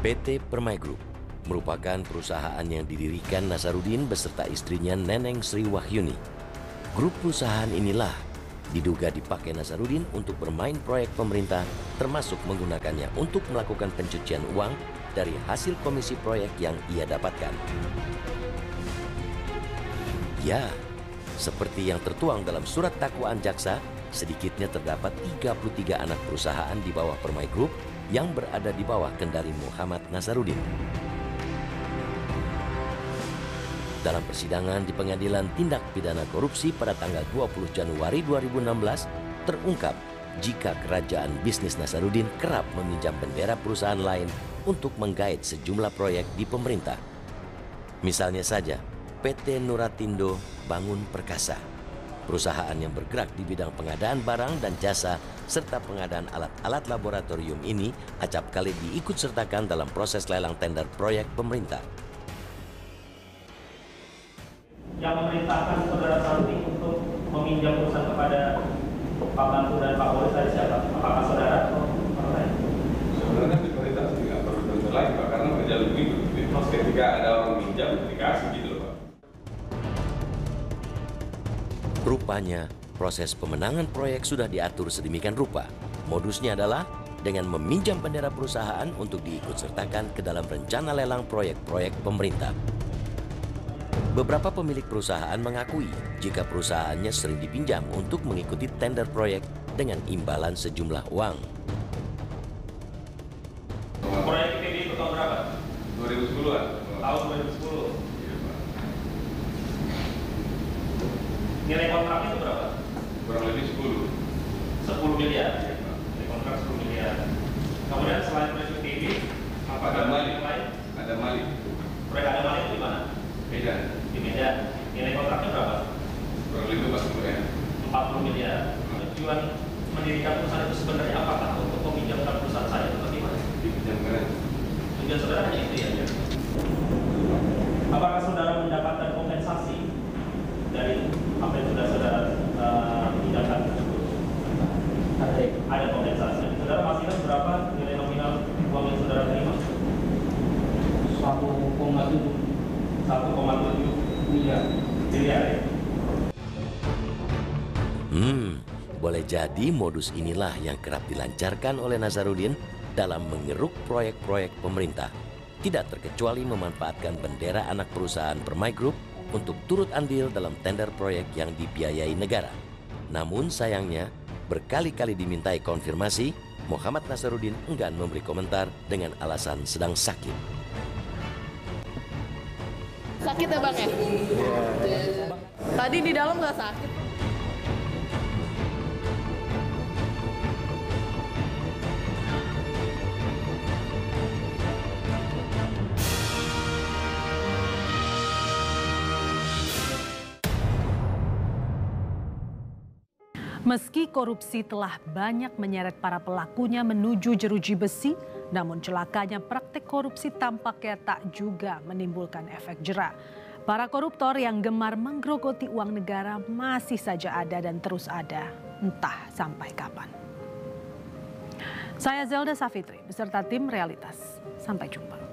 PT Permai Group merupakan perusahaan yang didirikan Nazarudin beserta istrinya Neneng Sri Wahyuni. Grup perusahaan inilah diduga dipakai Nazarudin untuk bermain proyek pemerintah, termasuk menggunakannya untuk melakukan pencucian uang dari hasil komisi proyek yang ia dapatkan. Ya, seperti yang tertuang dalam surat dakwaan jaksa, sedikitnya terdapat 33 anak perusahaan di bawah Permai Group yang berada di bawah kendali Muhammad Nazarudin. Dalam persidangan di Pengadilan Tindak Pidana Korupsi pada tanggal 20 Januari 2016, terungkap jika kerajaan bisnis Nazarudin kerap meminjam bendera perusahaan lain untuk menggait sejumlah proyek di pemerintah. Misalnya saja, PT Nuratindo Bangun Perkasa, perusahaan yang bergerak di bidang pengadaan barang dan jasa serta pengadaan alat-alat laboratorium ini acap kali diikutsertakan dalam proses lelang tender proyek pemerintah. Yang memerintahkan saudara Santi untuk meminjam perusahaan kepada Pak Bantu dan Pak Boris tadi siapa? Apakah saudara atau orang lain? Sebenarnya diperintah tidak perlu benar lagi Pak, karena berjalan begitu. Ketika ada orang minjam, dikasih gitu loh Pak. Rupanya, proses pemenangan proyek sudah diatur sedemikian rupa. Modusnya adalah dengan meminjam bendera perusahaan untuk diikutsertakan ke dalam rencana lelang proyek-proyek pemerintah. Beberapa pemilik perusahaan mengakui jika perusahaannya sering dipinjam untuk mengikuti tender proyek dengan imbalan sejumlah uang. Proyek ITB itu tahun berapa? 2010-an. Tahun 2010. Nilai kontraknya itu berapa? Kurang lebih 10. 10 miliar. Nilai kontrak 10 miliar. Kemudian selain proyek ITB, apa Ada Mali. yang lain? Ada Mali. Proyek ada Mali itu di mana? Medan. Di Medan. Nilai kontraknya berapa? Kurang lebih 40 ya. 40 miliar. Tujuan mendirikan perusahaan itu sebenarnya apakah untuk meminjamkan perusahaan saya atau bagaimana? Dipinjamkan. Tujuan saudara hanya itu ya? Apakah saudara mendapatkan kompensasi dari apa yang sudah saudara pinjamkan tersebut? Ada kompensasi. Saudara masih ingat berapa nilai nominal uang yang saudara terima? 1,7 miliar ya? Boleh jadi modus inilah yang kerap dilancarkan oleh Nazarudin dalam mengeruk proyek-proyek pemerintah. Tidak terkecuali memanfaatkan bendera anak perusahaan Permai Group untuk turut andil dalam tender proyek yang dibiayai negara. Namun sayangnya, berkali-kali dimintai konfirmasi, Muhammad Nazarudin enggan memberi komentar dengan alasan sedang sakit. Sakit ya Bang ya? Tadi di dalam nggak sakit. Meski korupsi telah banyak menyeret para pelakunya menuju jeruji besi, namun celakanya praktik korupsi tampaknya tak juga menimbulkan efek jera. Para koruptor yang gemar menggerogoti uang negara masih saja ada dan terus ada, entah sampai kapan. Saya Zelda Safitri beserta tim Realitas. Sampai jumpa.